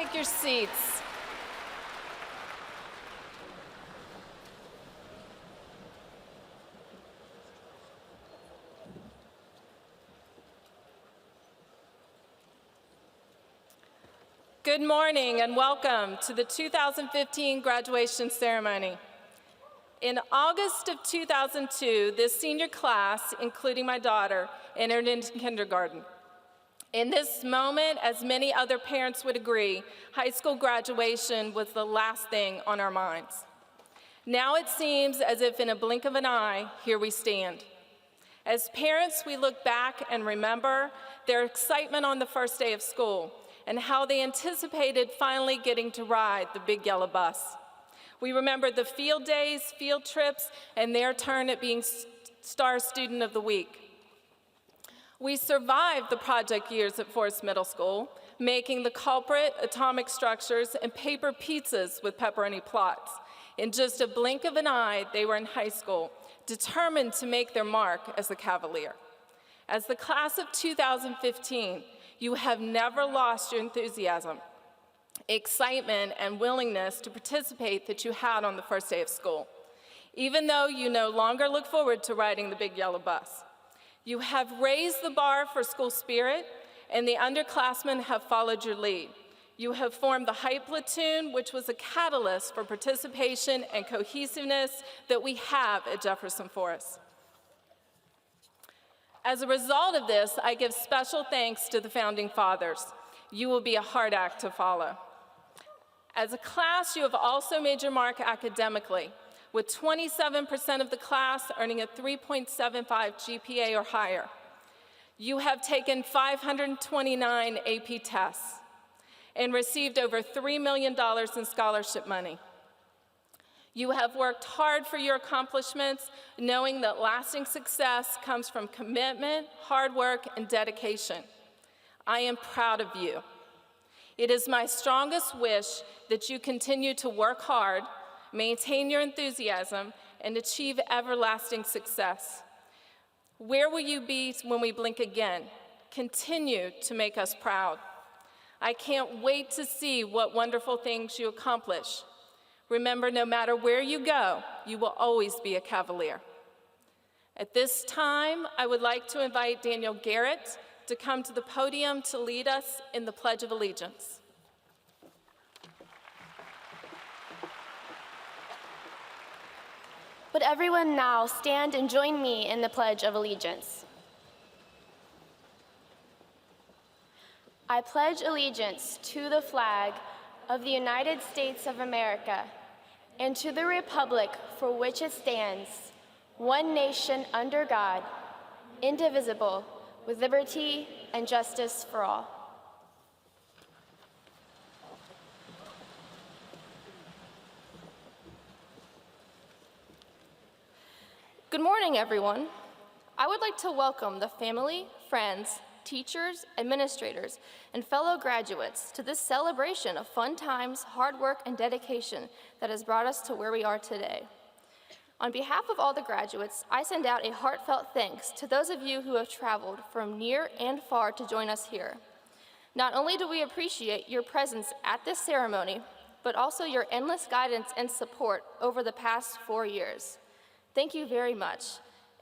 take your seats. Good morning and welcome to the 2015 graduation ceremony. In August of 2002, this senior class, including my daughter, entered into kindergarten. In this moment, as many other parents would agree, high school graduation was the last thing on our minds. Now it seems as if in a blink of an eye, here we stand. As parents, we look back and remember their excitement on the first day of school and how they anticipated finally getting to ride the big yellow bus. We remember the field days, field trips, and their turn at being Star Student of the Week. We survived the project years at Forest Middle School, making the culprit, atomic structures, and paper pizzas with pepperoni plots. In just a blink of an eye, they were in high school, determined to make their mark as a Cavalier. As the class of 2015, you have never lost your enthusiasm, excitement, and willingness to participate that you had on the first day of school, even though you no longer look forward to riding the big yellow bus. You have raised the bar for school spirit, and the underclassmen have followed your lead. You have formed the Hype Platoon, which was a catalyst for participation and cohesiveness that we have at Jefferson Forest. As a result of this, I give special thanks to the Founding Fathers. You will be a hard act to follow. As a class, you have also made your mark academically, with 27% of the class earning a 3.75 GPA or higher. You have taken 529 AP tests and received over $3 million in scholarship money. You have worked hard for your accomplishments, knowing that lasting success comes from commitment, hard work, and dedication. I am proud of you. It is my strongest wish that you continue to work hard, maintain your enthusiasm, and achieve everlasting success. Where will you be when we blink again? Continue to make us proud. I can't wait to see what wonderful things you accomplish. Remember, no matter where you go, you will always be a Cavalier. At this time, I would like to invite Daniel Garrett to come to the podium to lead us in the Pledge of Allegiance. Would everyone now stand and join me in the Pledge of Allegiance? I pledge allegiance to the flag of the United States of America and to the republic for which it stands, one nation under God, indivisible, with liberty and justice for all. Good morning, everyone. I would like to welcome the family, friends, teachers, administrators, and fellow graduates to this celebration of fun times, hard work, and dedication that has brought us to where we are today. On behalf of all the graduates, I send out a heartfelt thanks to those of you who have traveled from near and far to join us here. Not only do we appreciate your presence at this ceremony, but also your endless guidance and support over the past 4 years. Thank you very much.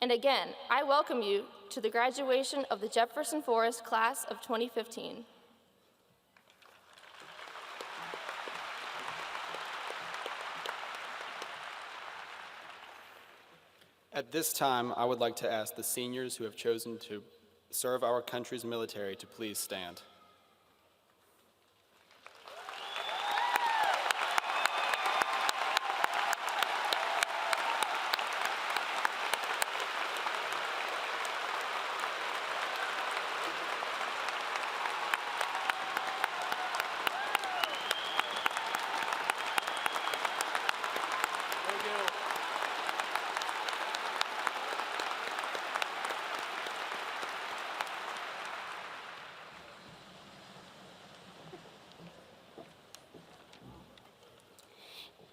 And again, I welcome you to the graduation of the Jefferson Forest Class of 2015. At this time, I would like to ask the seniors who have chosen to serve our country's military to please stand.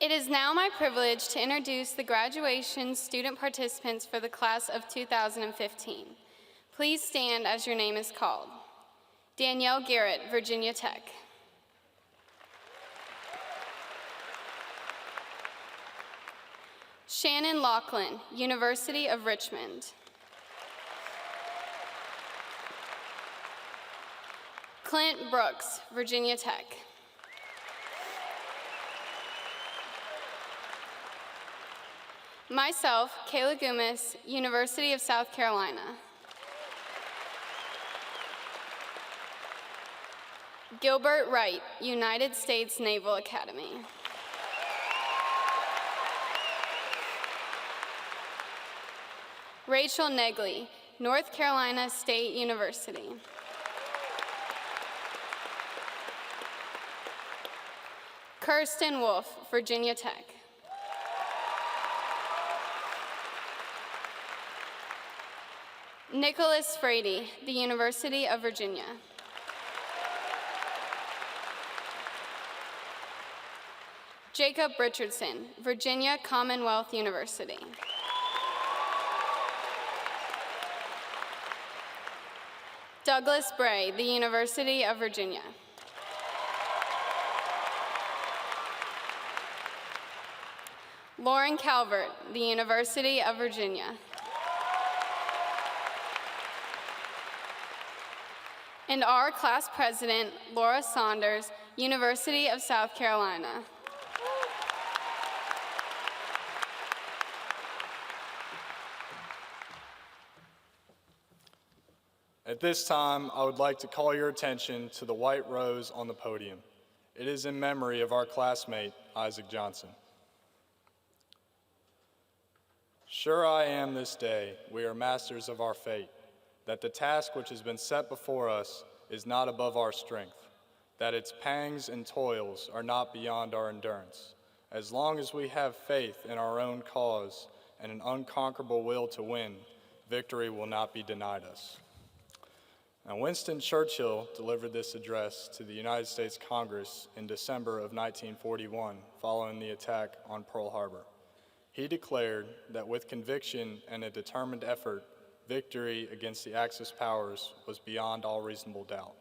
It is now my privilege to introduce the graduation student participants for the class of 2015. Please stand as your name is called. Danielle Garrett, Virginia Tech. Shannon Laughlin, University of Richmond. Clint Brooks, Virginia Tech. Myself, Kayla Gumas, University of South Carolina. Gilbert Wright, United States Naval Academy. Rachel Negley, North Carolina State University. Kirsten Wolf, Virginia Tech. Nicholas Frady, the University of Virginia. Jacob Richardson, Virginia Commonwealth University. Douglas Bray, the University of Virginia. Lauren Calvert, the University of Virginia. And our class president, Laura Saunders, University of South Carolina. At this time, I would like to call your attention to the white rose on the podium. It is in memory of our classmate, Isaac Johnson. Sure I am this day, we are masters of our fate, that the task which has been set before us is not above our strength, that its pangs and toils are not beyond our endurance. As long as we have faith in our own cause and an unconquerable will to win, victory will not be denied us. Now, Winston Churchill delivered this address to the United States Congress in December of 1941, following the attack on Pearl Harbor. He declared that with conviction and a determined effort, victory against the Axis powers was beyond all reasonable doubt.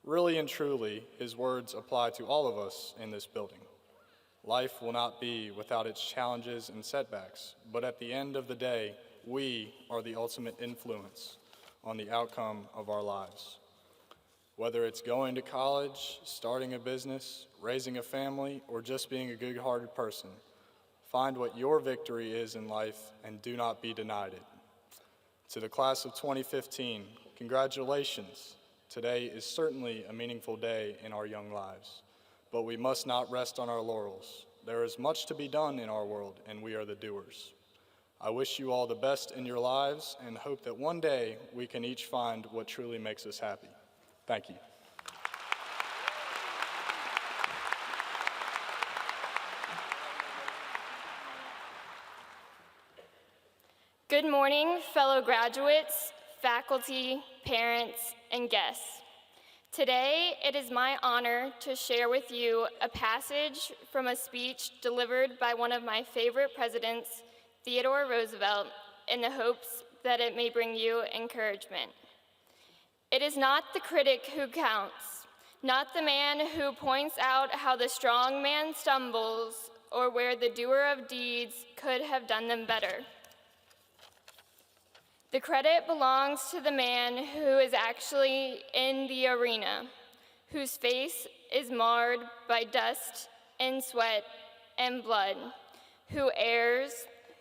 Really and truly, his words apply to all of us in this building. Life will not be without its challenges and setbacks, but at the end of the day, we are the ultimate influence on the outcome of our lives. Whether it's going to college, starting a business, raising a family, or just being a good-hearted person, find what your victory is in life and do not be denied it. To the class of 2015, congratulations. Today is certainly a meaningful day in our young lives, but we must not rest on our laurels. There is much to be done in our world, and we are the doers. I wish you all the best in your lives and hope that one day we can each find what truly makes us happy. Thank you. Good morning, fellow graduates, faculty, parents, and guests. Today, it is my honor to share with you a passage from a speech delivered by one of my favorite presidents, Theodore Roosevelt, in the hopes that it may bring you encouragement. It is not the critic who counts, not the man who points out how the strong man stumbles or where the doer of deeds could have done them better. The credit belongs to the man who is actually in the arena, whose face is marred by dust and sweat and blood, who errs,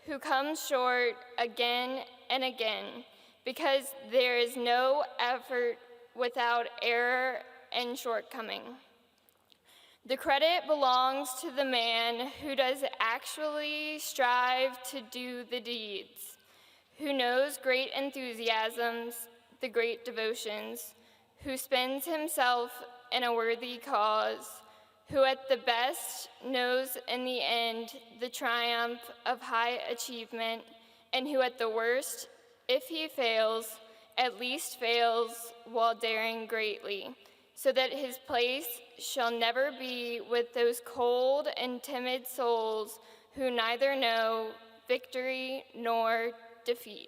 who comes short again and again, because there is no effort without error and shortcoming. The credit belongs to the man who does actually strive to do the deeds, who knows great enthusiasms, the great devotions, who spends himself in a worthy cause, who at the best knows in the end the triumph of high achievement, and who at the worst, if he fails, at least fails while daring greatly, so that his place shall never be with those cold and timid souls who neither know victory nor defeat.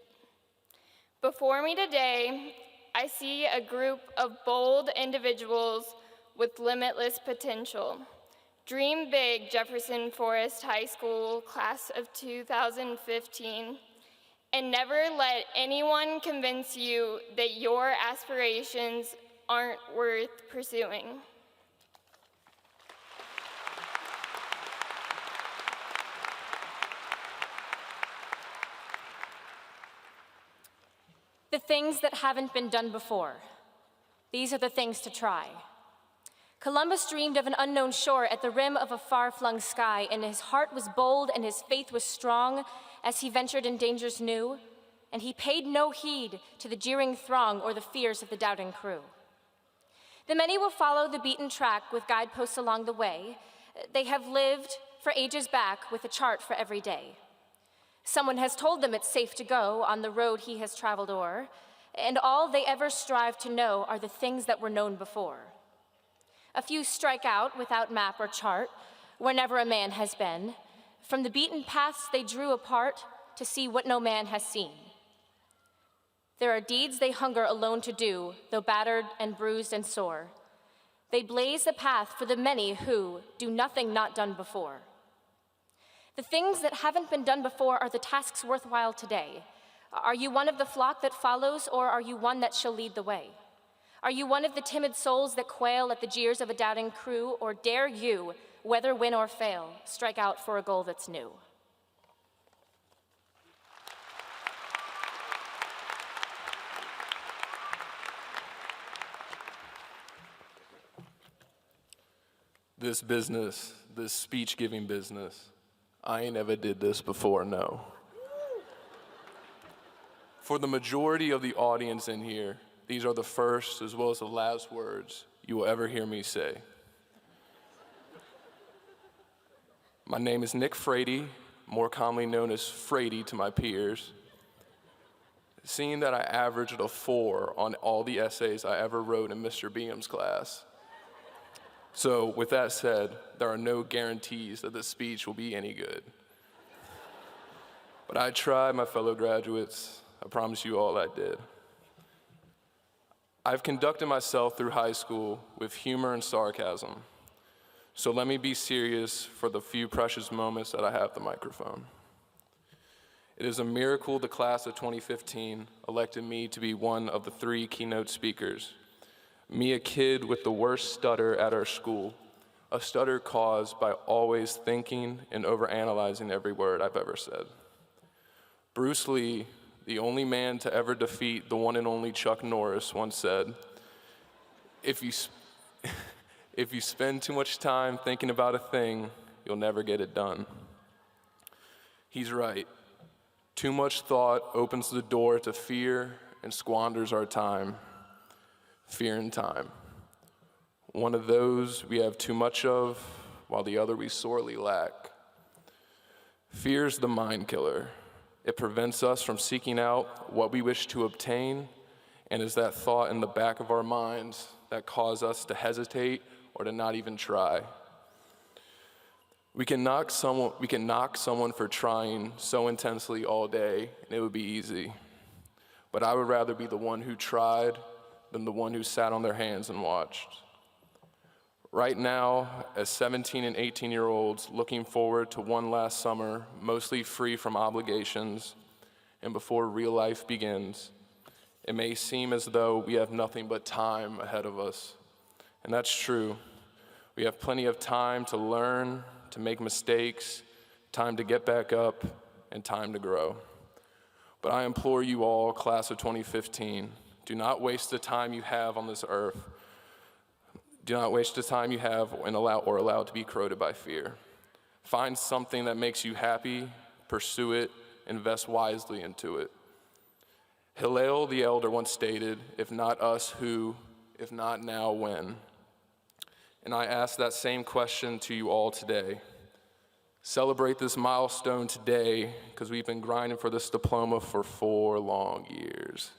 Before me today, I see a group of bold individuals with limitless potential, Dream big, Jefferson Forest High School class of 2015, and never let anyone convince you that your aspirations aren't worth pursuing. The things that haven't been done before. These are the things to try. Columbus dreamed of an unknown shore at the rim of a far-flung sky, and his heart was bold and his faith was strong as he ventured in dangers new, and he paid no heed to the jeering throng or the fears of the doubting crew. The many will follow the beaten track with guideposts along the way. They have lived for ages back with a chart for every day. Someone has told them it's safe to go on the road he has traveled o'er, and all they ever strive to know are the things that were known before. A few strike out without map or chart, wherever a man has been. From the beaten paths they drew apart to see what no man has seen. There are deeds they hunger alone to do, though battered and bruised and sore. They blaze the path for the many who do nothing not done before. The things that haven't been done before are the tasks worthwhile today. Are you one of the flock that follows, or are you one that shall lead the way? Are you one of the timid souls that quail at the jeers of a doubting crew, or dare you, whether win or fail, strike out for a goal that's new? This business, this speech-giving business, I ain't ever did this before, no. For the majority of the audience in here, these are the first as well as the last words you will ever hear me say. My name is Nick Frady, more commonly known as Frady to my peers. Seeing that I averaged a 4 on all the essays I ever wrote in Mr. Beam's class. So with that said, there are no guarantees that this speech will be any good. But I tried, my fellow graduates. I promise you all I did. I've conducted myself through high school with humor and sarcasm. So let me be serious for the few precious moments that I have the microphone. It is a miracle the class of 2015 elected me to be one of the 3 keynote speakers. Me, a kid with the worst stutter at our school, a stutter caused by always thinking and overanalyzing every word I've ever said. Bruce Lee, the only man to ever defeat the one and only Chuck Norris, once said, if you spend too much time thinking about a thing, you'll never get it done. He's right. Too much thought opens the door to fear and squanders our time. Fear and time. One of those we have too much of, while the other we sorely lack. Fear's the mind killer. It prevents us from seeking out what we wish to obtain, and is that thought in the back of our minds that cause us to hesitate or to not even try. We can knock someone for trying so intensely all day, and it would be easy. But I would rather be the one who tried than the one who sat on their hands and watched. Right now, as 17 and 18-year-olds looking forward to one last summer, mostly free from obligations, and before real life begins, it may seem as though we have nothing but time ahead of us. And that's true. We have plenty of time to learn, to make mistakes, time to get back up, and time to grow. But I implore you all, class of 2015, do not waste the time you have on this earth. Do not waste the time you have and allowed to be corroded by fear. Find something that makes you happy, pursue it, invest wisely into it. Hillel the elder once stated, if not us, who? If not now, when? And I ask that same question to you all today. Celebrate this milestone today, because we've been grinding for this diploma for 4 long years.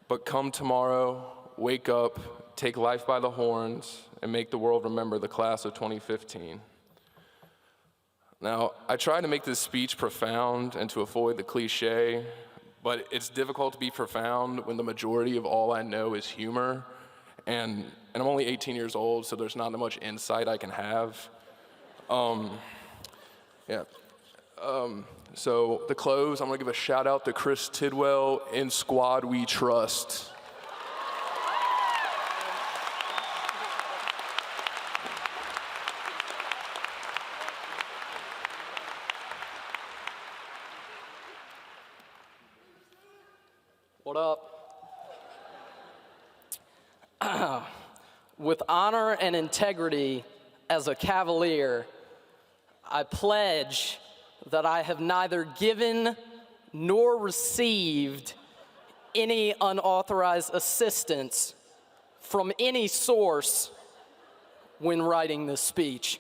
But come tomorrow, wake up, take life by the horns, and make the world remember the class of 2015. Now, I try to make this speech profound and to avoid the cliche, but it's difficult to be profound when the majority of all I know is humor, and I'm only 18 years old, so there's not much insight I can have. Yeah. So to close, I'm gonna give a shout out to Chris Tidwell and Squad We Trust. What up? With honor and integrity as a Cavalier, I pledge that I have neither given nor received any unauthorized assistance from any source when writing this speech.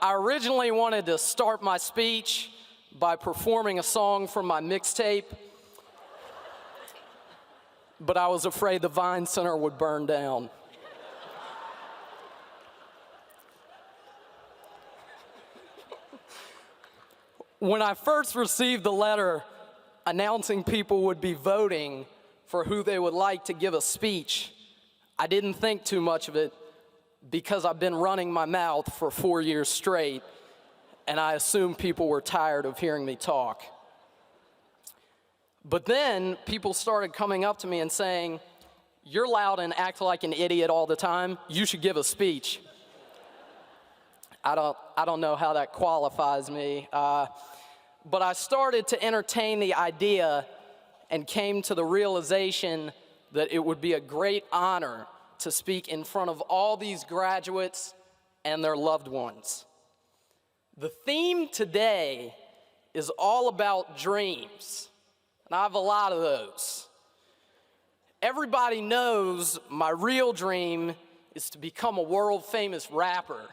I originally wanted to start my speech by performing a song from my mixtape, but I was afraid the Vine Center would burn down. When I first received the letter announcing people would be voting for who they would like to give a speech, I didn't think too much of it because I've been running my mouth for 4 years straight, and I assumed people were tired of hearing me talk. But then people started coming up to me and saying, "You're loud and act like an idiot all the time. You should give a speech." I don't know how that qualifies me, but I started to entertain the idea and came to the realization that it would be a great honor to speak in front of all these graduates and their loved ones. The theme today is all about dreams, and I have a lot of those. Everybody knows my real dream is to become a world-famous rapper.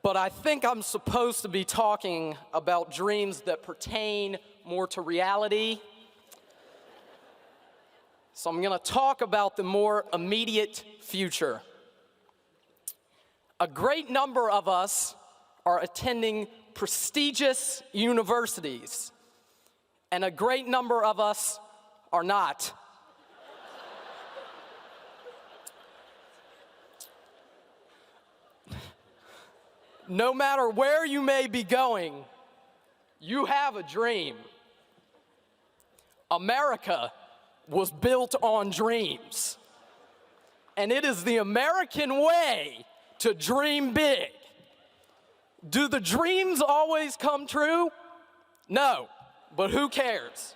But I think I'm supposed to be talking about dreams that pertain more to reality. So I'm going to talk about the more immediate future. A great number of us are attending prestigious universities, and a great number of us are not. No matter where you may be going, you have a dream. America was built on dreams. And it is the American way to dream big. Do the dreams always come true? No, but who cares?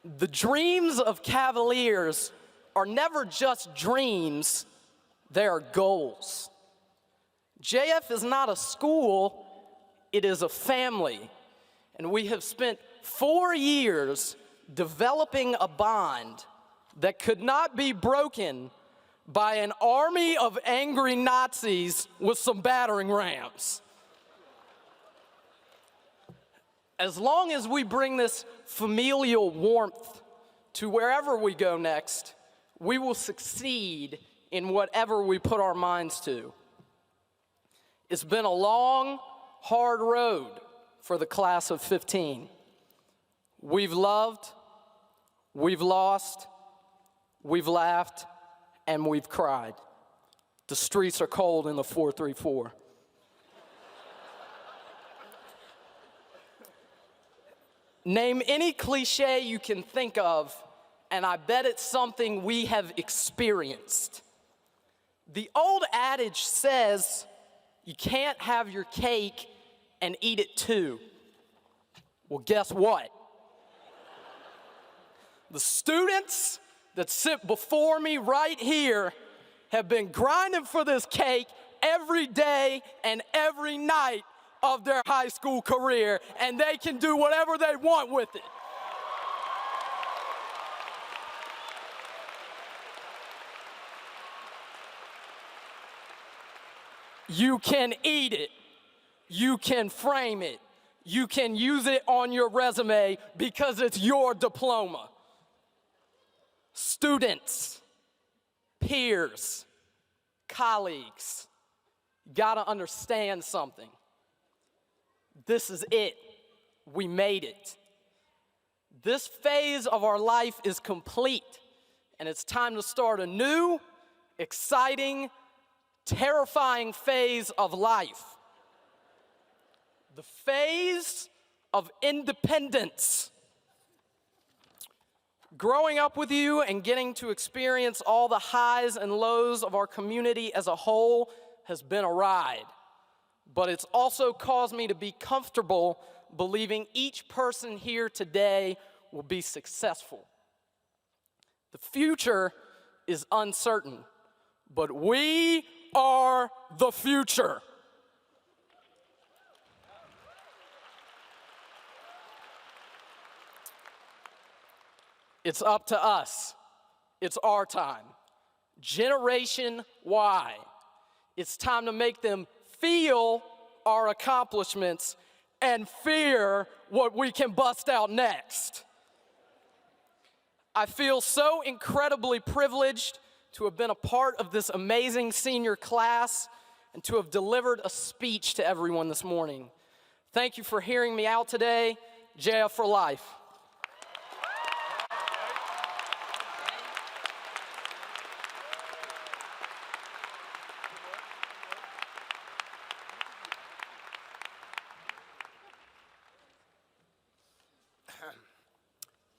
The dreams of Cavaliers are never just dreams, they are goals. JF is not a school, it is a family. And we have spent 4 years developing a bond that could not be broken by an army of angry Nazis with some battering rams. As long as we bring this familial warmth to wherever we go next, we will succeed in whatever we put our minds to. It's been a long, hard road for the class of 15. We've loved, we've lost, we've laughed, and we've cried. The streets are cold in the 434. Name any cliche you can think of, and I bet it's something we have experienced. The old adage says, you can't have your cake and eat it too. Well, guess what? The students that sit before me right here have been grinding for this cake every day and every night of their high school career, and they can do whatever they want with it. You can eat it, you can frame it, you can use it on your resume because it's your diploma. Students, peers, colleagues, you gotta understand something. This is it. We made it. This phase of our life is complete, and it's time to start a new, exciting, terrifying phase of life. The phase of independence. Growing up with you and getting to experience all the highs and lows of our community as a whole has been a ride. But it's also caused me to be comfortable believing each person here today will be successful. The future is uncertain, but we are the future. It's up to us. It's our time. Generation Y. It's time to make them feel our accomplishments and fear what we can bust out next. I feel so incredibly privileged to have been a part of this amazing senior class and to have delivered a speech to everyone this morning. Thank you for hearing me out today. JF for life.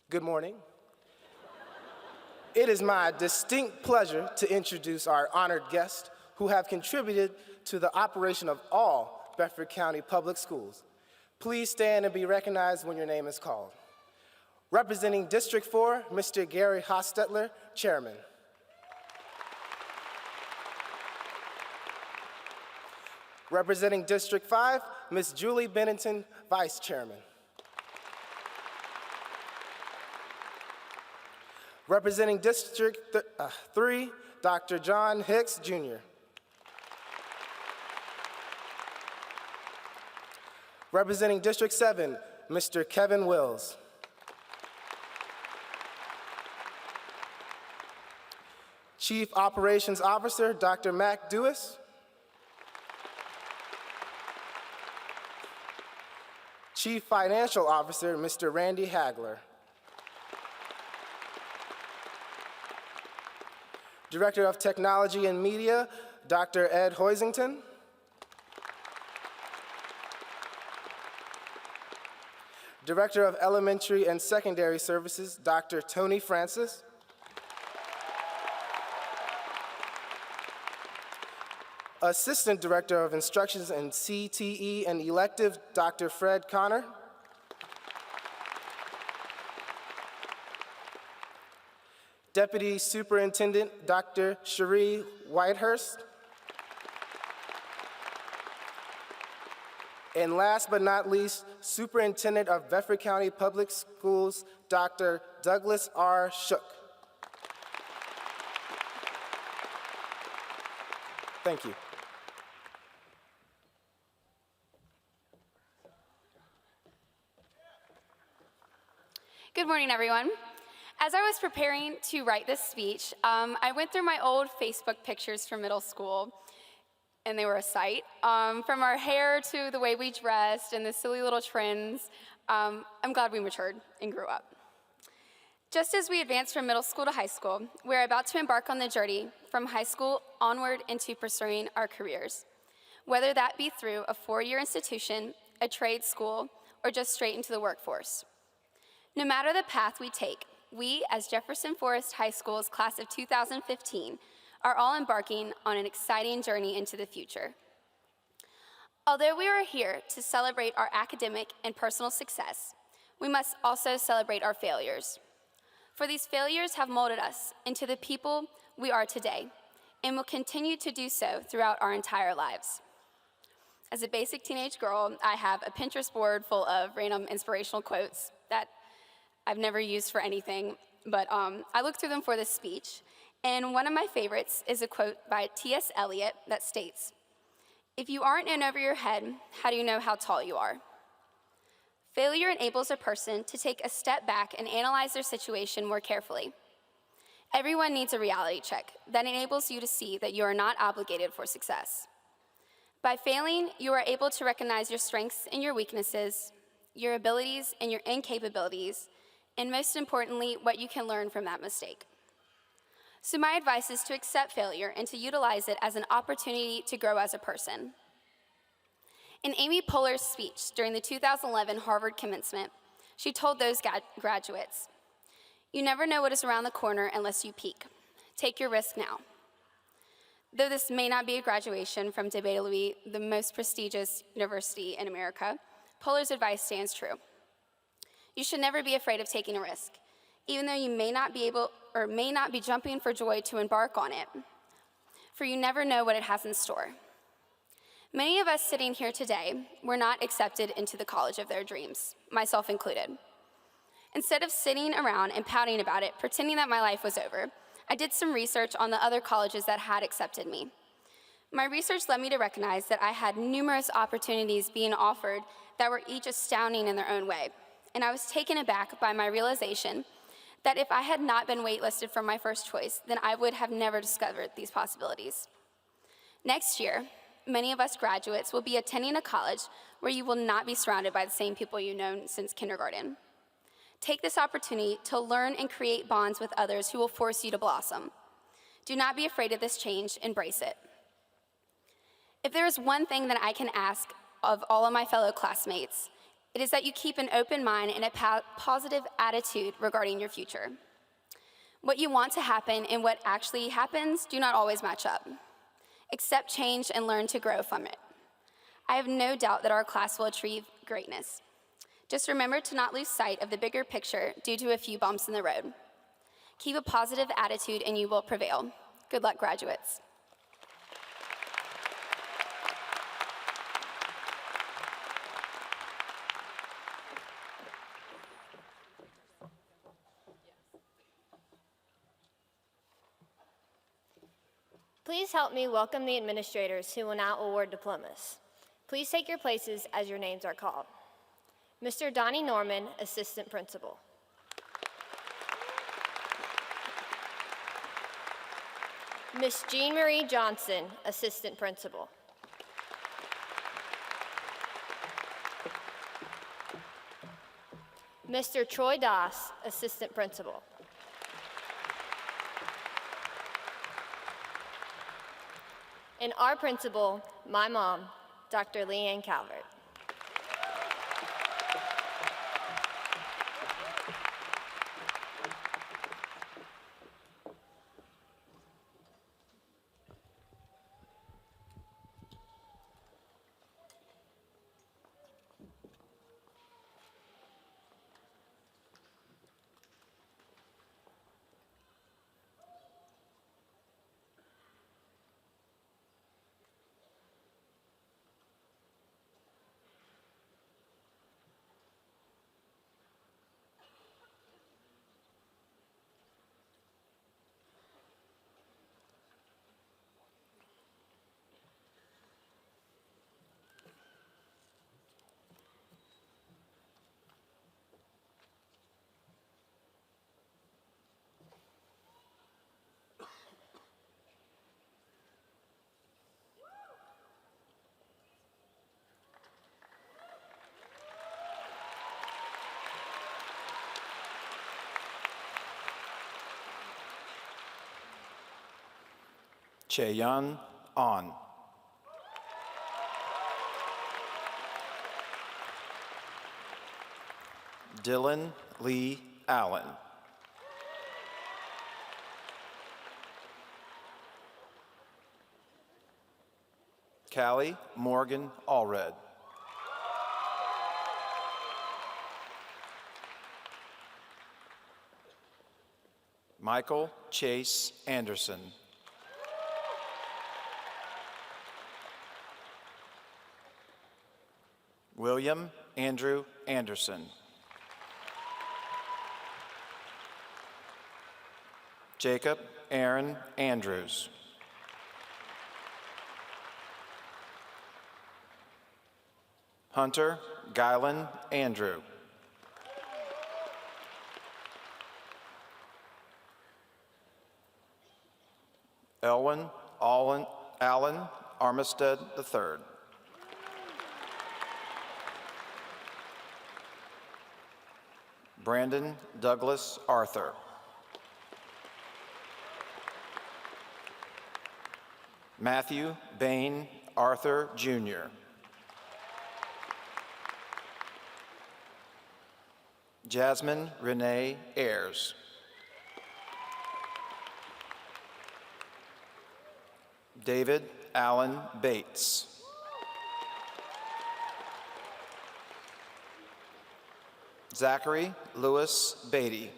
Good morning. It is my distinct pleasure to introduce our honored guests who have contributed to the operation of all Bedford County Public Schools. Please stand and be recognized when your name is called. Representing District 4, Mr. Gary Hostetler, Chairman. Representing District 5, Ms. Julie Bennington, Vice Chairman. Representing District 3, Dr. John Hicks, Jr. Representing District 7, Mr. Kevin Wills. Chief Operations Officer, Dr. Mac Dewis. Chief Financial Officer, Mr. Randy Hagler. Director of Technology and Media, Dr. Ed Hoisington. Director of Elementary and Secondary Services, Dr. Tony Francis. Assistant Director of Instructions and CTE and Elective, Dr. Fred Connor. Deputy Superintendent, Dr. Cherie Whitehurst. And last but not least, Superintendent of Bedford County Public Schools, Dr. Douglas R. Shook. Thank you. Good morning, everyone. As I was preparing to write this speech, I went through my old Facebook pictures from middle school, and they were a sight. From our hair to the way we dressed and the silly little trends, I'm glad we matured and grew up. Just as we advance from middle school to high school, we're about to embark on the journey from high school onward into pursuing our careers, whether that be through a four-year institution, a trade school, or just straight into the workforce. No matter the path we take, we, as Jefferson Forest High School's class of 2015, are all embarking on an exciting journey into the future. Although we are here to celebrate our academic and personal success, we must also celebrate our failures. For these failures have molded us into the people we are today, and will continue to do so throughout our entire lives. As a basic teenage girl, I have a Pinterest board full of random inspirational quotes that I've never used for anything, but I looked through them for this speech, and one of my favorites is a quote by T.S. Eliot that states, "If you aren't in over your head, how do you know how tall you are?" Failure enables a person to take a step back and analyze their situation more carefully. Everyone needs a reality check that enables you to see that you are not obligated for success. By failing, you are able to recognize your strengths and your weaknesses, your abilities and your incapabilities, and most importantly, what you can learn from that mistake. So my advice is to accept failure and to utilize it as an opportunity to grow as a person. In Amy Poehler's speech during the 2011 Harvard commencement, she told those graduates, "You never know what is around the corner unless you peek. Take your risk now." Though this may not be a graduation from debatably the most prestigious university in America, Poehler's advice stands true. You should never be afraid of taking a risk, even though you may not be jumping for joy to embark on it, for you never know what it has in store. Many of us sitting here today were not accepted into the college of their dreams, myself included. Instead of sitting around and pouting about it, pretending that my life was over, I did some research on the other colleges that had accepted me. My research led me to recognize that I had numerous opportunities being offered that were each astounding in their own way, and I was taken aback by my realization that if I had not been waitlisted for my first choice, then I would have never discovered these possibilities. Next year, many of us graduates will be attending a college where you will not be surrounded by the same people you've known since kindergarten. Take this opportunity to learn and create bonds with others who will force you to blossom. Do not be afraid of this change, embrace it. If there is one thing that I can ask of all of my fellow classmates, it is that you keep an open mind and a positive attitude regarding your future. What you want to happen and what actually happens do not always match up. Accept change and learn to grow from it. I have no doubt that our class will achieve greatness. Just remember to not lose sight of the bigger picture due to a few bumps in the road. Keep a positive attitude and you will prevail. Good luck, graduates. Please help me welcome the administrators who will now award diplomas. Please take your places as your names are called. Mr. Donnie Norman, Assistant Principal. Miss Jean Marie Johnson, Assistant Principal. Mr. Troy Doss, Assistant Principal. And our principal, my mom, Dr. Leanne Calvert. Chaeyoung On. Dylan Lee Allen. Callie Morgan Allred. Michael Chase Anderson. William Andrew Anderson. Jacob Aaron Andrews. Hunter Gylan Andrew. Elwin Allen Armistead III. Brandon Douglas Arthur. Matthew Bain Arthur, Jr. Jasmine Renee Ayers. David Allen Bates. Zachary Lewis Beatty.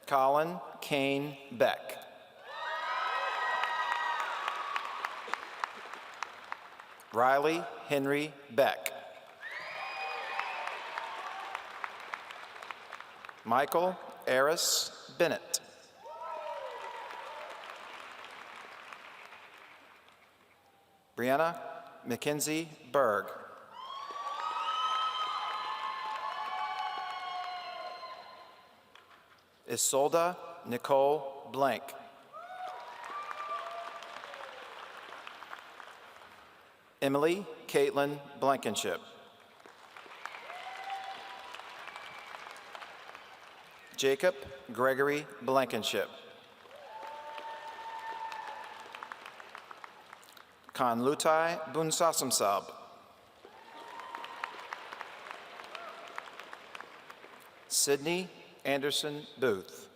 Colin Kane Beck. Riley Henry Beck. Michael Eris Bennett. Brianna Mackenzie Berg. Isolda Nicole Blank. Emily Caitlin Blankenship. Jacob Gregory Blankenship. Kanlutai Bunsasamsab. Sydney Anderson Booth.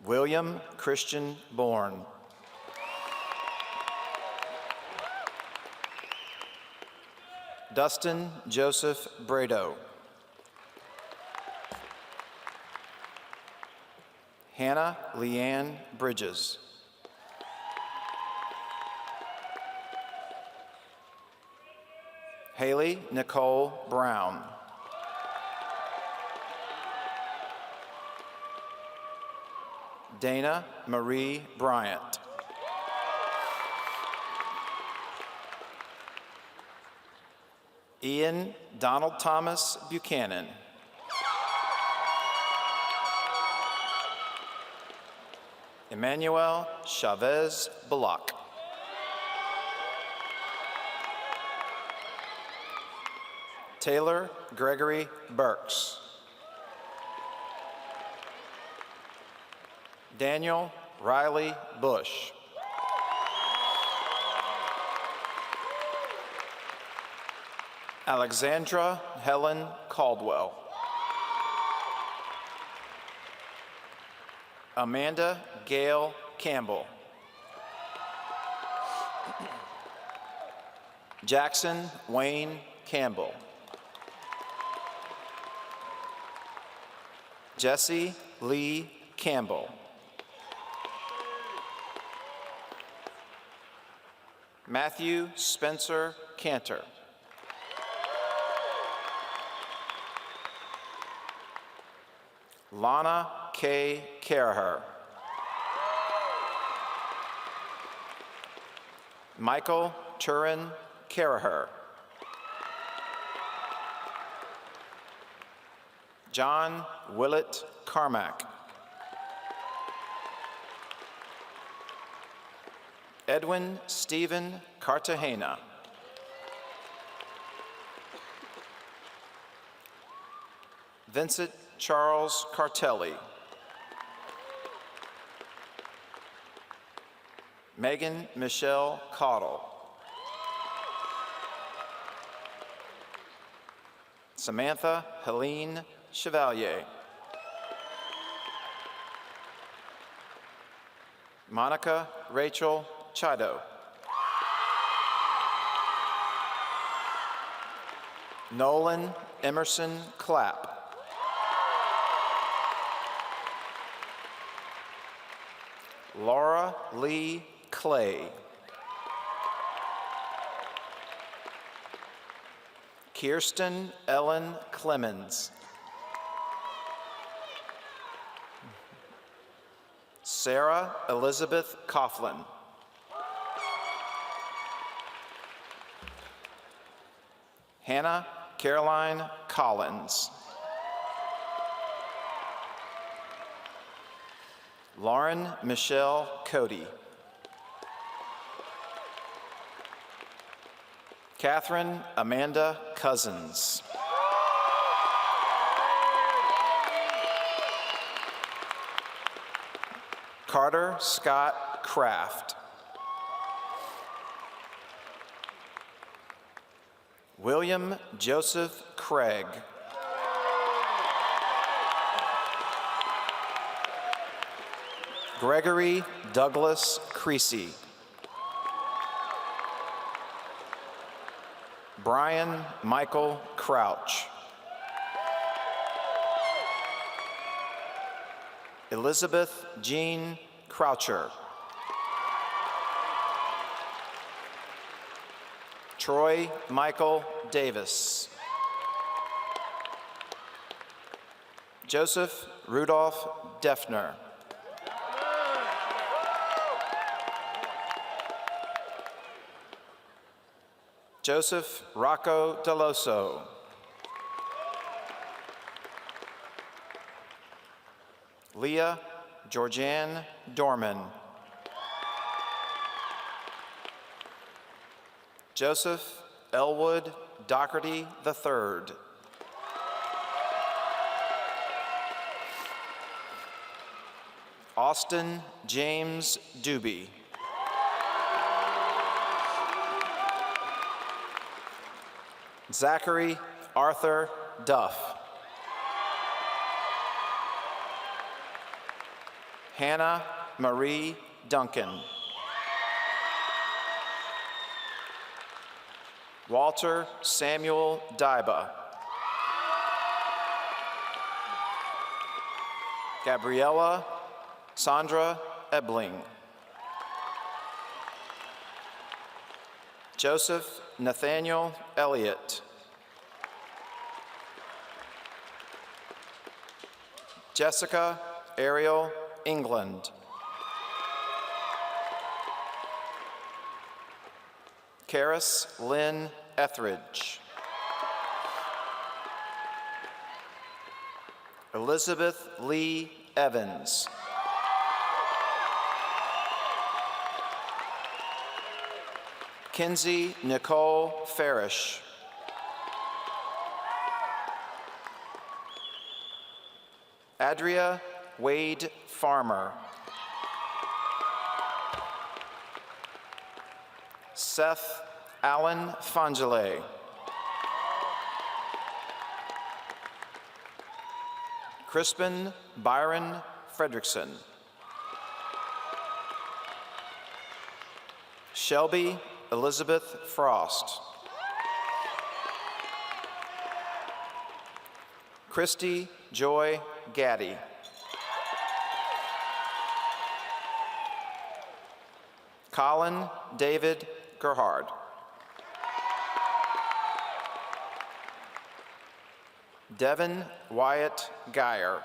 William Christian Bourne. Dustin Joseph Brado. Hannah Leanne Bridges. Haley Nicole Brown. Dana Marie Bryant. Ian Donald Thomas Buchanan. Emmanuel Chavez Bullock. Taylor Gregory Burks. Daniel Riley Bush. Alexandra Helen Caldwell. Amanda Gail Campbell. Jackson Wayne Campbell. Jesse Lee Campbell. Matthew Spencer Cantor. Lana K. Caraher. Michael Turin Caraher. John Willett Carmack. Edwin Stephen Cartagena. Vincent Charles Cartelli. Megan Michelle Cottle. Samantha Helene Chevalier. Monica Rachel Chido. Nolan Emerson Clapp. Laura Lee Clay. Kirsten Ellen Clemens. Sarah Elizabeth Coughlin. Hannah Caroline Collins. Lauren Michelle Cody. Catherine Amanda Cousins. Carter Scott Kraft. William Joseph Craig. Gregory Douglas Creasy. Brian Michael Crouch. Elizabeth Jean Croucher. Troy Michael Davis. Joseph Rudolph Defner. Joseph Rocco Deloso. Leah Georgianne Dorman. Joseph Elwood Doherty III. Austin James Doobie. Zachary Arthur Duff. Hannah Marie Duncan. Walter Samuel Dyba. Gabriella Sandra Ebling. Joseph Nathaniel Elliott. Jessica Ariel England. Karis Lynn Etheridge. Elizabeth Lee Evans. Kinsey Nicole Farish. Adria Wade Farmer. Seth Allen Fangele. Crispin Byron Fredrickson. Shelby Elizabeth Frost. Christy Joy Gaddy. Colin David Gerhard. Devin Wyatt Geyer.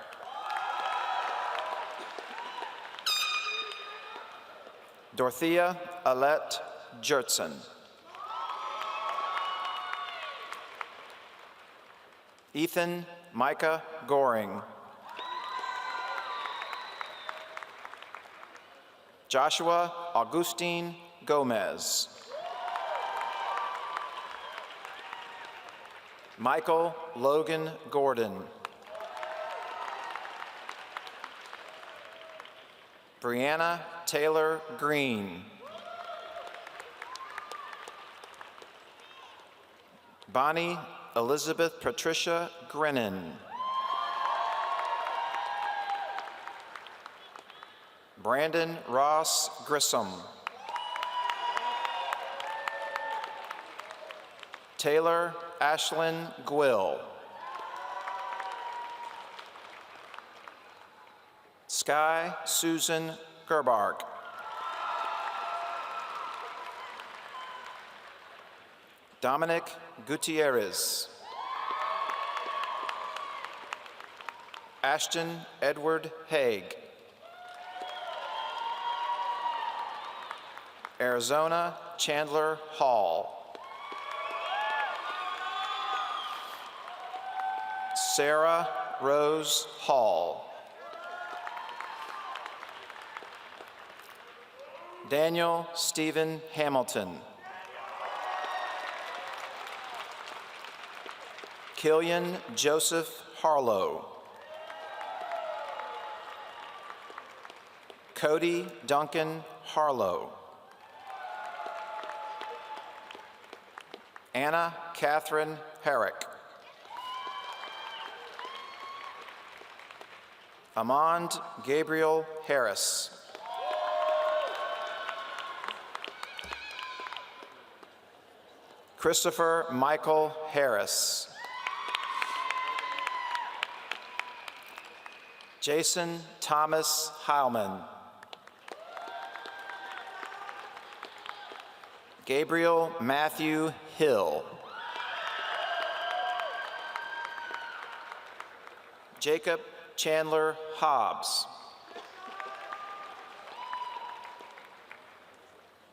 Dorothea Alette Jertson. Ethan Micah Goring. Joshua Augustine Gomez. Michael Logan Gordon. Brianna Taylor Green. Bonnie Elizabeth Patricia Grennan. Brandon Ross Grissom. Taylor Ashlyn Gwill. Sky Susan Gerbark. Dominic Gutierrez. Ashton Edward Haig. Arizona Chandler Hall. Sarah Rose Hall. Daniel Stephen Hamilton. Killian Joseph Harlow. Cody Duncan Harlow. Anna Catherine Herrick. Amand Gabriel Harris. Christopher Michael Harris. Jason Thomas Heilman. Gabriel Matthew Hill. Jacob Chandler Hobbs.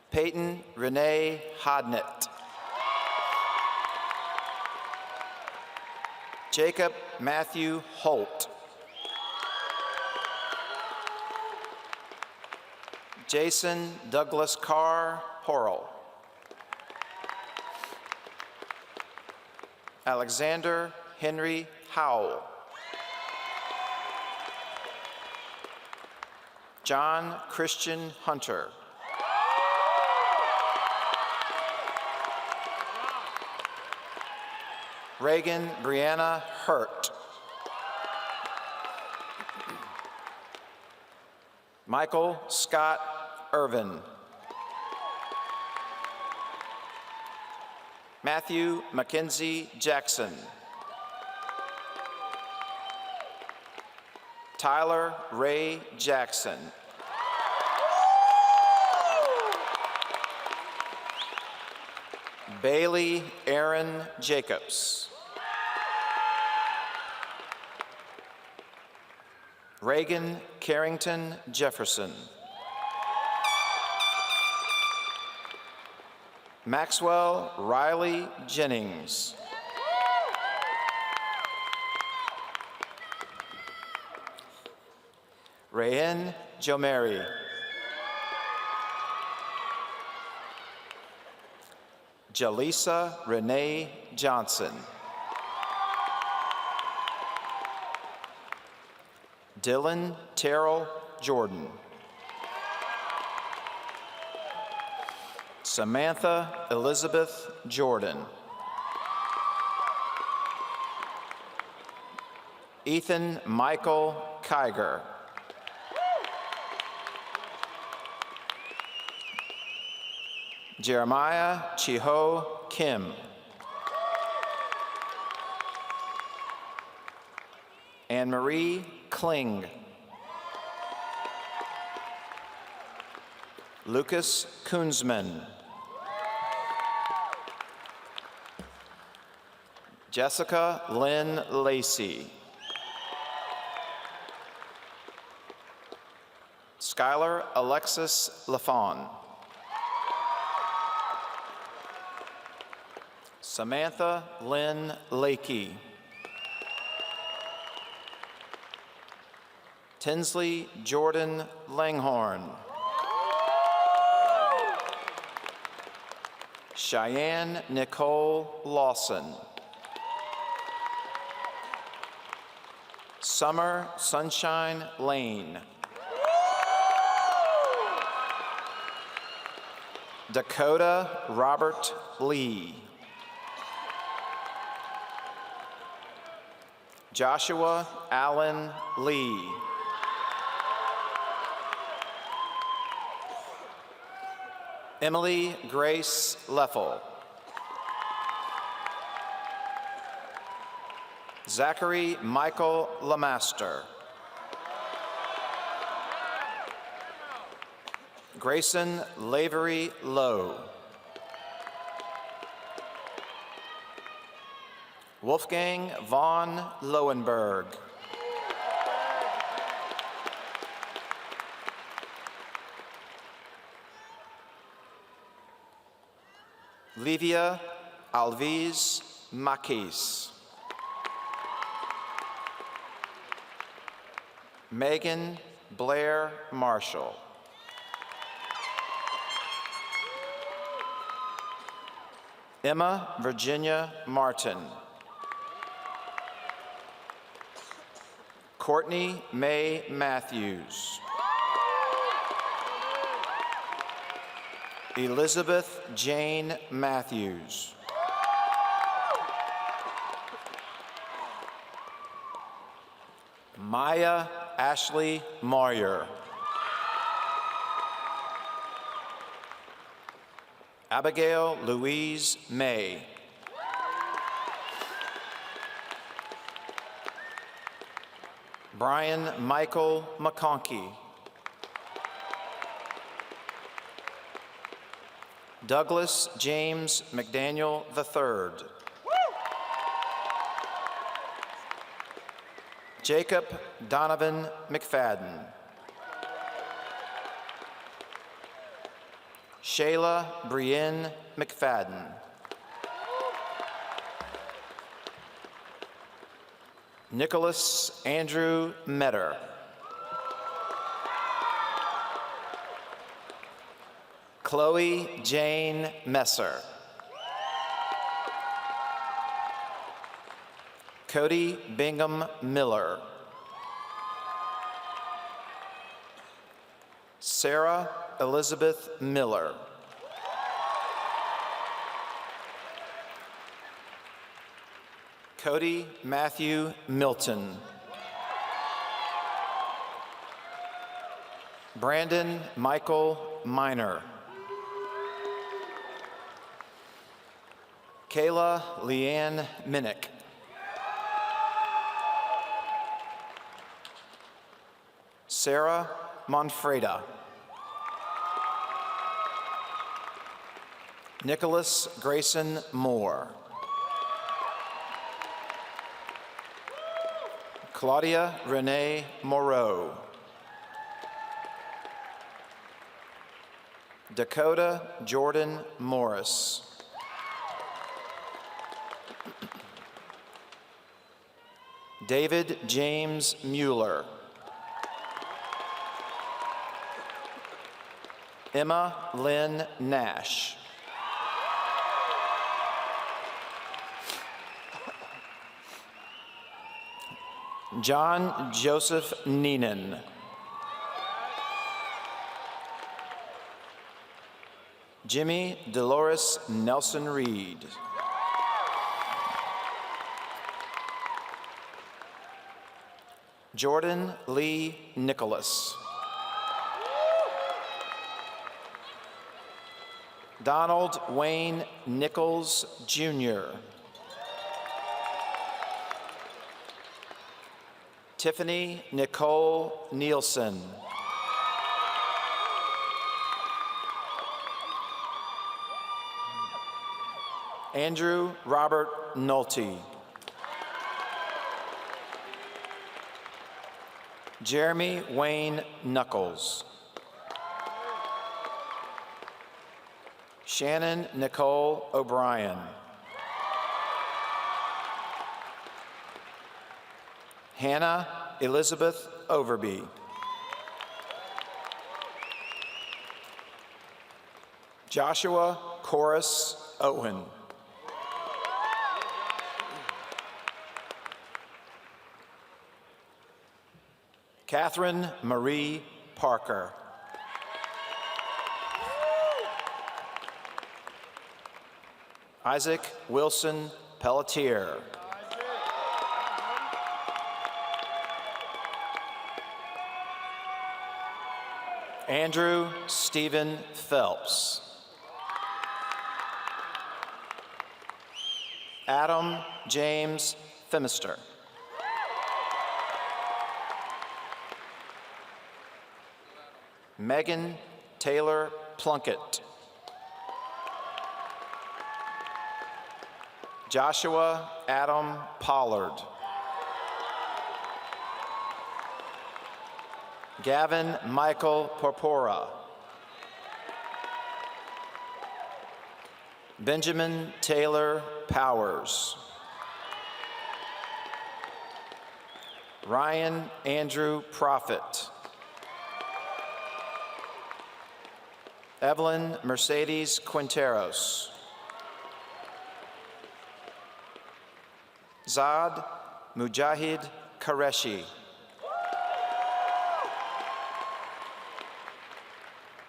Peyton Renee Hodnett. Jacob Matthew Holt. Jason Douglas Carr Horrell. Alexander Henry Howell. John Christian Hunter. Reagan Brianna Hurt. Michael Scott Irvin. Matthew Mackenzie Jackson. Tyler Ray Jackson. Bailey Aaron Jacobs. Reagan Carrington Jefferson. Maxwell Riley Jennings. Rayen Jomeri. Jalisa Renee Johnson. Dylan Terrell Jordan. Samantha Elizabeth Jordan. Ethan Michael Kiger. Jeremiah Chiho Kim. Anne-Marie Kling. Lucas Kunzman. Jessica Lynn Lacey. Skylar Alexis Lafon. Samantha Lynn Lakey. Tinsley Jordan Langhorn. Cheyenne Nicole Lawson. Summer Sunshine Lane. Dakota Robert Lee. Joshua Allen Lee. Emily Grace Leffel. Zachary Michael Lamaster. Grayson Lavery Lowe. Wolfgang von Lowenberg. Livia Alviz Makis. Megan Blair Marshall. Emma Virginia Martin. Courtney May Matthews. Elizabeth Jane Matthews. Maya Ashley Moyer. Abigail Louise May. Brian Michael McConkey. Douglas James McDaniel III. Jacob Donovan McFadden. Shayla Brienne McFadden. Nicholas Andrew Metter. Chloe Jane Messer. Cody Bingham Miller. Sarah Elizabeth Miller. Cody Matthew Milton. Brandon Michael Miner. Kayla Leanne Minnick. Sarah Monfreda. Nicholas Grayson Moore. Claudia Renee Moreau. Dakota Jordan Morris. David James Mueller. Emma Lynn Nash. John Joseph Neenan. Jimmy Dolores Nelson Reed. Jordan Lee Nicholas. Donald Wayne Nichols, Jr. Tiffany Nicole Nielsen. Andrew Robert Nolte. Jeremy Wayne Knuckles. Shannon Nicole O'Brien. Hannah Elizabeth Overby. Joshua Corus Owen. Catherine Marie Parker. Isaac Wilson Pelletier. Andrew Stephen Phelps. Adam James Phemister. Megan Taylor Plunkett. Joshua Adam Pollard. Gavin Michael Porpora. Benjamin Taylor Powers. Ryan Andrew Prophet. Evelyn Mercedes Quinteros. Zad Mujahid Qureshi.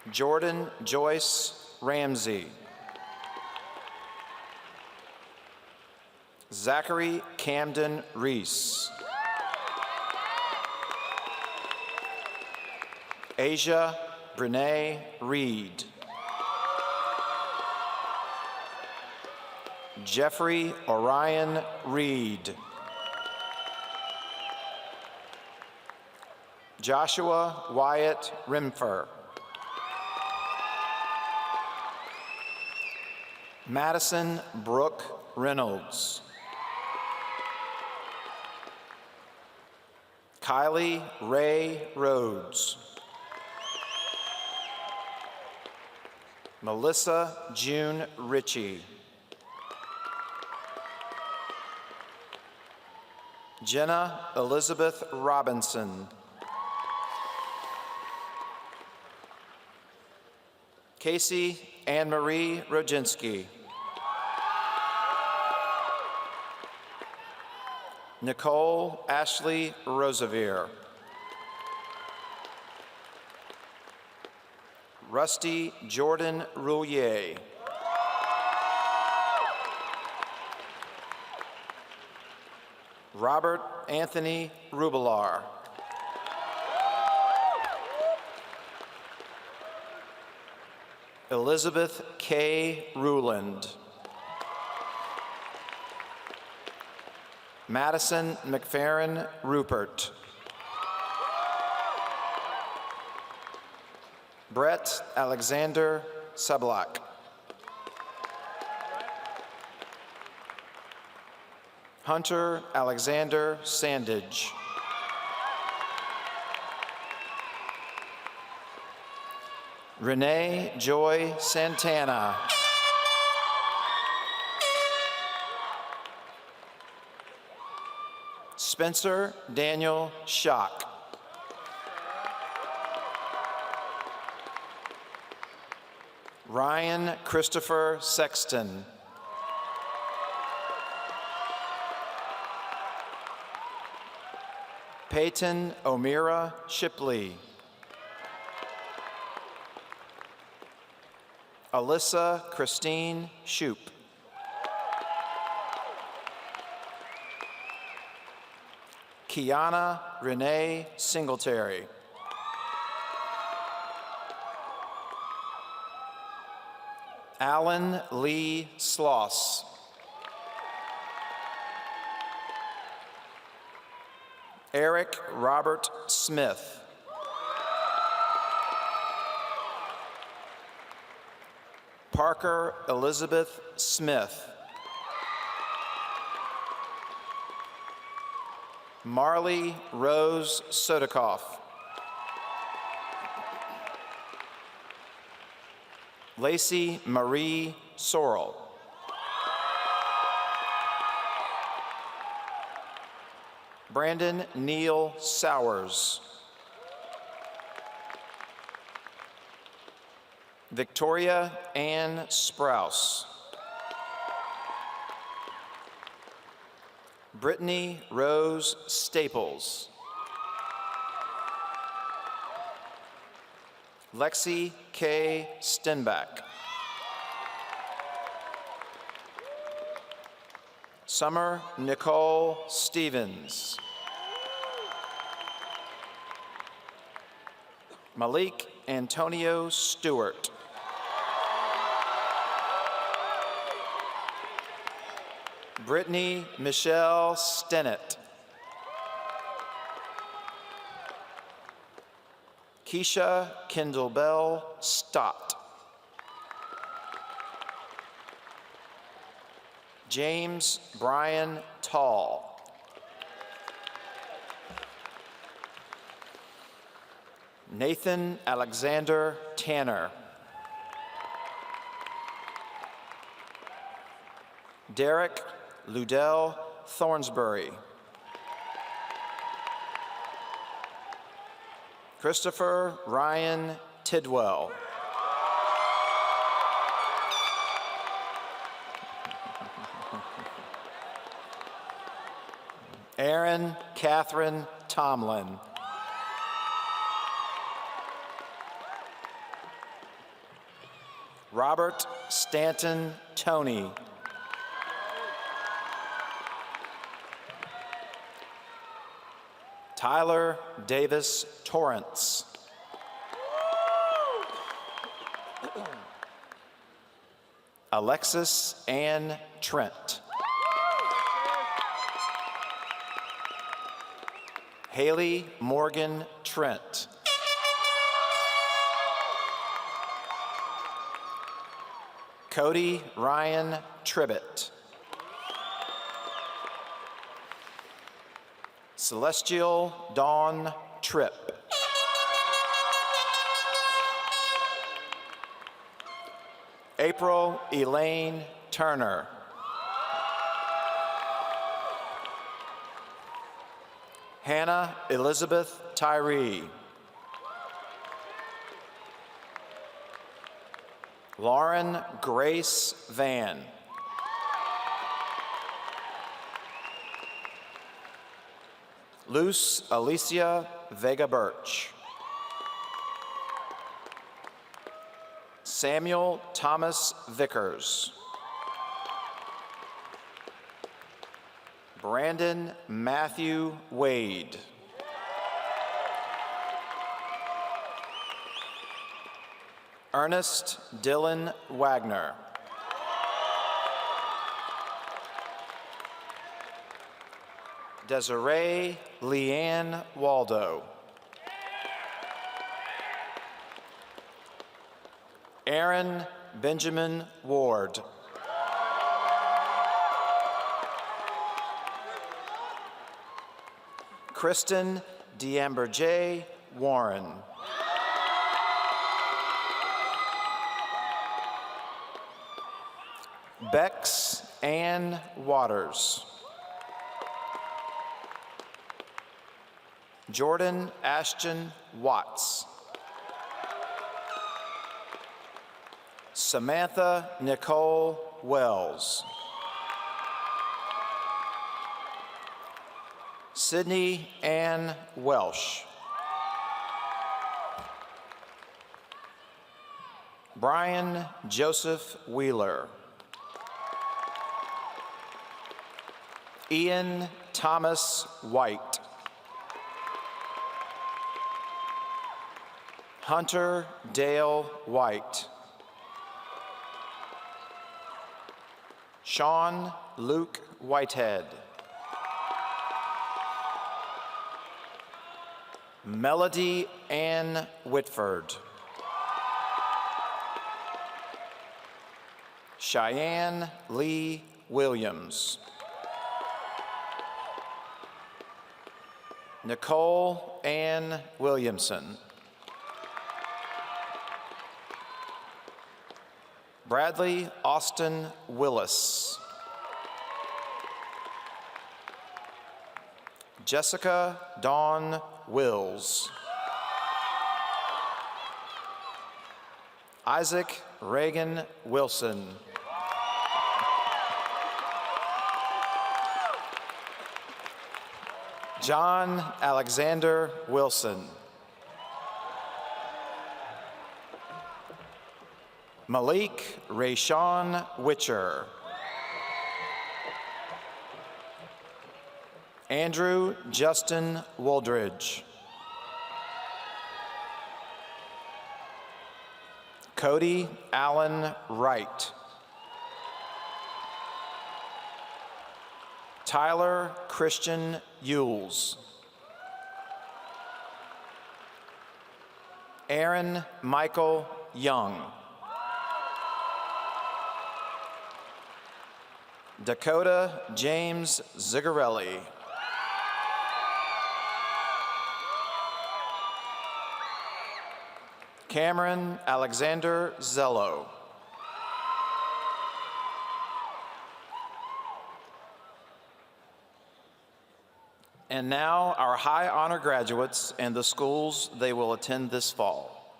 Jordan Joyce Ramsey. Zachary Camden Reese. Asia Brene Reed. Jeffrey Orion Reed. Joshua Wyatt Rimfer. Madison Brooke Reynolds. Kylie Ray Rhodes. Melissa June Ritchie. Jenna Elizabeth Robinson. Casey Anne Marie Roginski. Nicole Ashley Rosevier. Rusty Jordan Roulier. Robert Anthony Rubelar. Elizabeth K. Ruland. Madison McFerrin Rupert. Brett Alexander Sublak. Hunter Alexander Sandage. Renee Joy Santana. Spencer Daniel Schock. Ryan Christopher Sexton. Peyton O'Meara Shipley. Alyssa Christine Shoup. Kiana Renee Singletary. Alan Lee Sloss. Eric Robert Smith. Parker Elizabeth Smith. Marley Rose Sodikoff. Lacey Marie Sorrell. Brandon Neal Sowers. Victoria Ann Sprouse. Brittany Rose Staples. Lexi K. Stenbach. Summer Nicole Stevens. Malik Antonio Stewart. Brittany Michelle Stennett. Keisha Kendall Bell Stott. James Brian Tall. Nathan Alexander Tanner. Derek Ludell Thornsbury. Christopher Ryan Tidwell. Erin Catherine Tomlin. Robert Stanton Toney. Tyler Davis Torrance. Alexis Ann Trent. Haley Morgan Trent. Cody Ryan Tribbett. Celestial Dawn Tripp. April Elaine Turner. Hannah Elizabeth Tyree. Lauren Grace Van. Luce Alicia Vega Birch. Samuel Thomas Vickers. Brandon Matthew Wade. Ernest Dylan Wagner. Desiree Leanne Waldo. Aaron Benjamin Ward. Kristen D'Amberjay Warren. Bex Ann Waters. Jordan Ashton Watts. Samantha Nicole Wells. Sydney Ann Welsh. Brian Joseph Wheeler. Ian Thomas White. Hunter Dale White. Sean Luke Whitehead. Melody Ann Whitford. Cheyenne Lee Williams. Nicole Ann Williamson. Bradley Austin Willis. Jessica Dawn Wills. Isaac Reagan Wilson. John Alexander Wilson. Malik Rayshawn Witcher. Andrew Justin Woldridge. Cody Allen Wright. Tyler Christian Yules. Aaron Michael Young. Dakota James Zigarelli. Cameron Alexander Zello. And now, our high honor graduates and the schools they will attend this fall.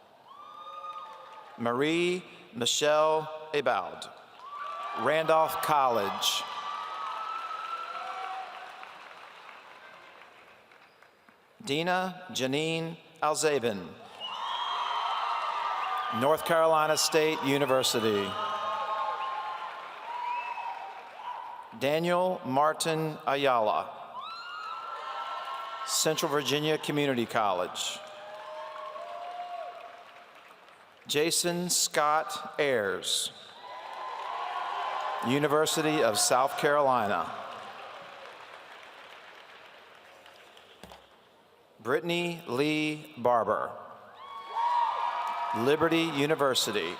Marie Michelle Ebaud, Randolph College. Dina Janine Alzabin, North Carolina State University. Daniel Martin Ayala, Central Virginia Community College. Jason Scott Ayers, University of South Carolina. Brittany Lee Barber, Liberty University.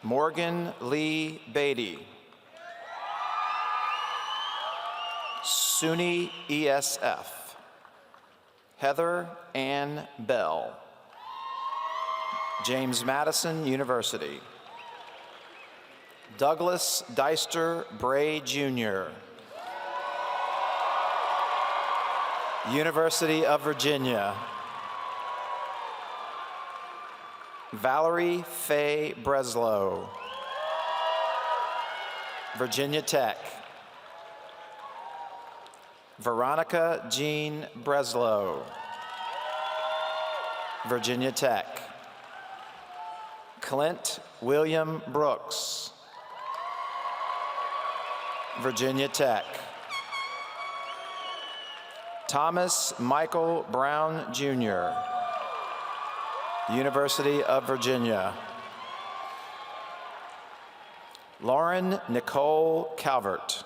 Morgan Lee Beatty, SUNY ESF. Heather Ann Bell, James Madison University. Douglas Deister Bray Jr., University of Virginia. Valerie Faye Breslow, Virginia Tech. Veronica Jean Breslow, Virginia Tech. Clint William Brooks, Virginia Tech. Thomas Michael Brown Jr., University of Virginia. Lauren Nicole Calvert,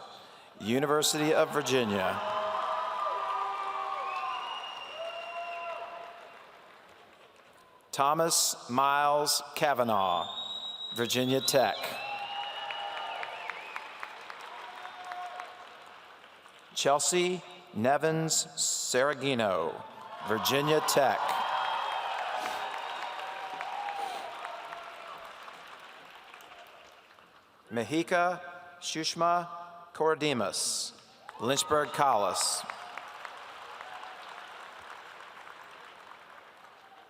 University of Virginia. Thomas Miles Kavanaugh, Virginia Tech. Chelsea Nevins Saragino, Virginia Tech. Mehika Shushma Korodimus, Lynchburg Collis.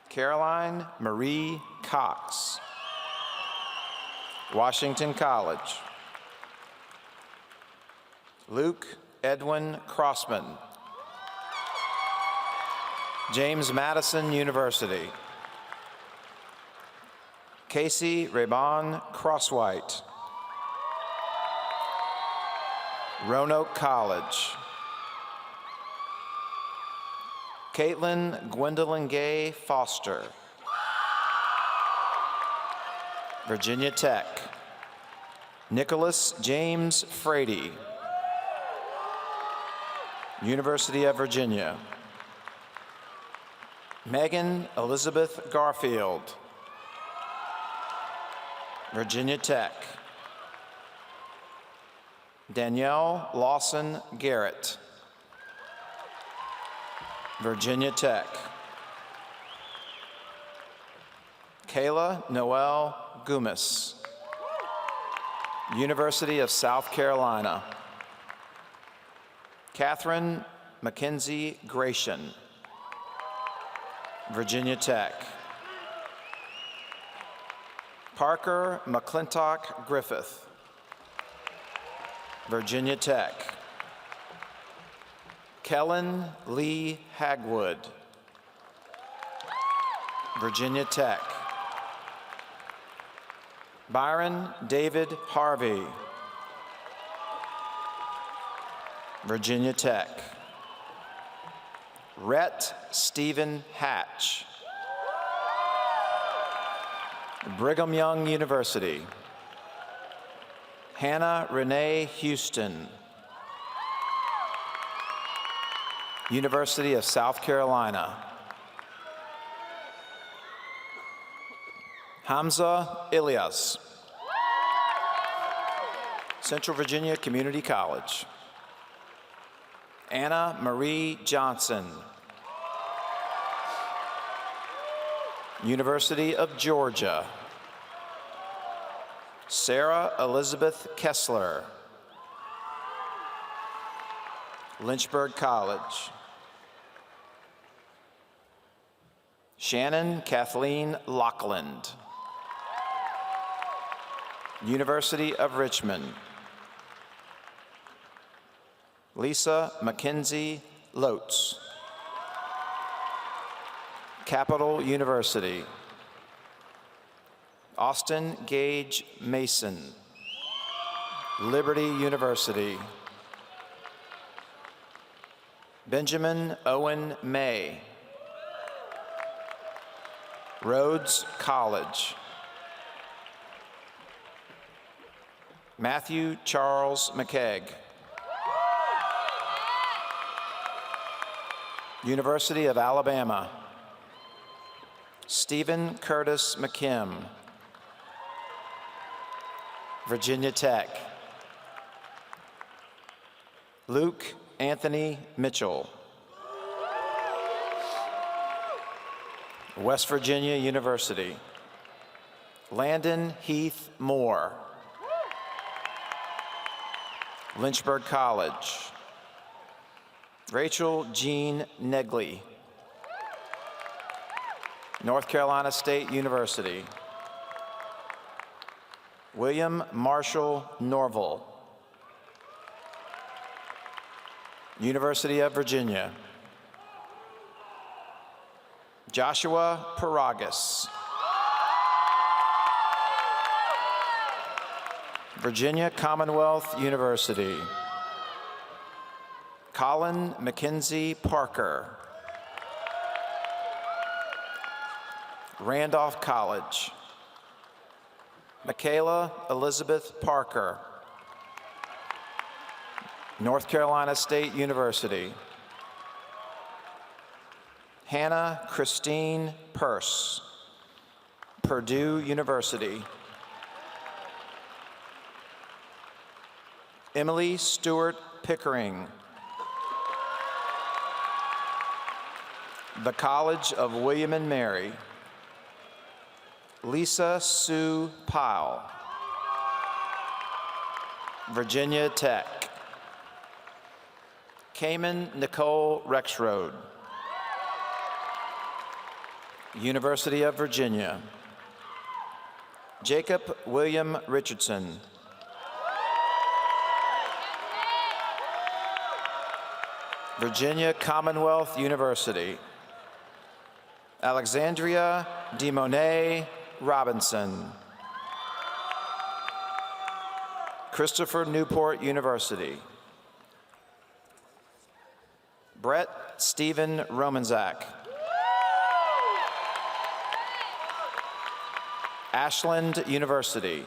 Caroline Marie Cox, Washington College. Luke Edwin Crossman, James Madison University. Casey Raybon Crosswhite, Roanoke College. Caitlin Gwendolyn Gay Foster, Virginia Tech. Nicholas James Frady, University of Virginia. Megan Elizabeth Garfield, Virginia Tech. Danielle Lawson Garrett, Virginia Tech. Kayla Noel Gumas, University of South Carolina. Catherine Mackenzie Gratian, Virginia Tech. Parker McClintock Griffith, Virginia Tech. Kellen Lee Hagwood, Virginia Tech. Byron David Harvey, Virginia Tech. Rhett Stephen Hatch, Brigham Young University. Hannah Renee Houston, University of South Carolina. Hamza Ilyas, Central Virginia Community College. Anna Marie Johnson, University of Georgia. Sarah Elizabeth Kessler, Lynchburg College. Shannon Kathleen Lockland, University of Richmond. Lisa Mackenzie Lotz, Capital University. Austin Gage Mason, Liberty University. Benjamin Owen May, Rhodes College. Matthew Charles McKegg, University of Alabama. Stephen Curtis McKim, Virginia Tech. Luke Anthony Mitchell, West Virginia University. Landon Heath Moore, Lynchburg College. Rachel Jean Negley, North Carolina State University. William Marshall Norval, University of Virginia. Joshua Paragas, Virginia Commonwealth University. Colin Mackenzie Parker, Randolph College. Michaela Elizabeth Parker, North Carolina State University. Hannah Christine Purse, Purdue University. Emily Stewart Pickering, the College of William and Mary. Lisa Sue Powell, Virginia Tech. Cayman Nicole Rexroad, University of Virginia. Jacob William Richardson, Virginia Commonwealth University. Alexandria DeMonet Robinson, Christopher Newport University. Brett Stephen Romanzak, Ashland University.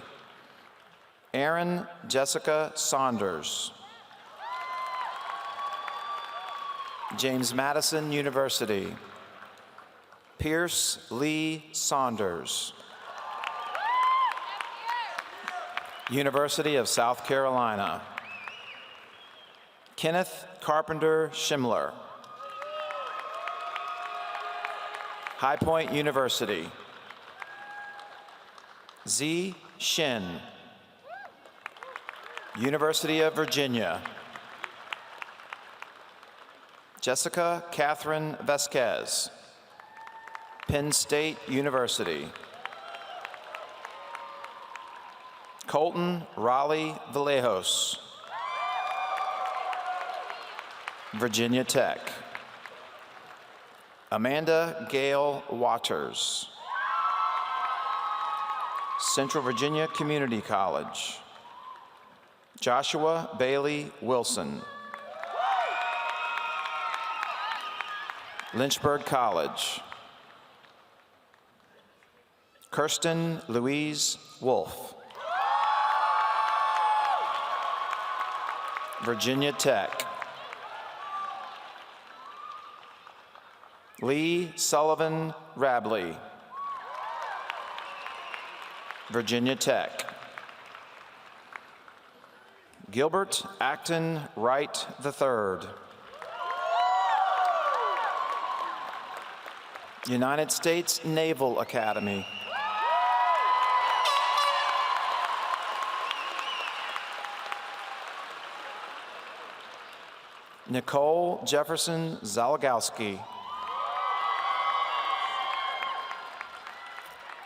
Aaron Jessica Saunders, James Madison University. Pierce Lee Saunders, University of South Carolina. Kenneth Carpenter Schimler, High Point University. Z. Shin, University of Virginia. Jessica Catherine Vasquez, Penn State University. Colton Raleigh Vallejos, Virginia Tech. Amanda Gale Waters, Central Virginia Community College. Joshua Bailey Wilson, Lynchburg College. Kirsten Louise Wolf, Virginia Tech. Lee Sullivan Rabley, Virginia Tech. Gilbert Acton Wright III, United States Naval Academy. Nicole Jefferson Zalagowski,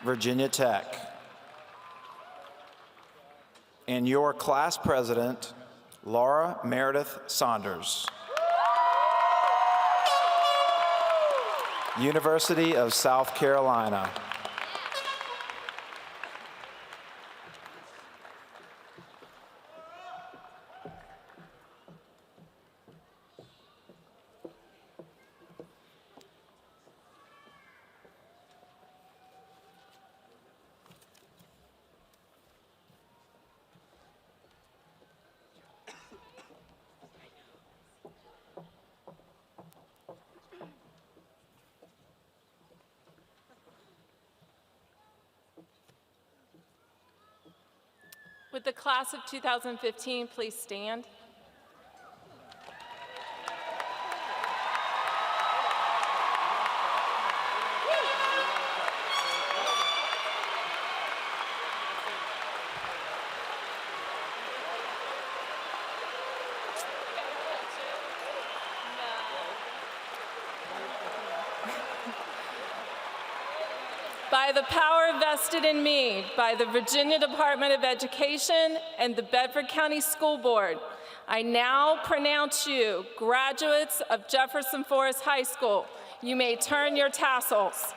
Virginia Tech. And your class president, Laura Meredith Saunders, University of South Carolina. Would the class of 2015 please stand? By the power vested in me by the Virginia Department of Education and the Bedford County School Board, I now pronounce you graduates of Jefferson Forest High School. You may turn your tassels.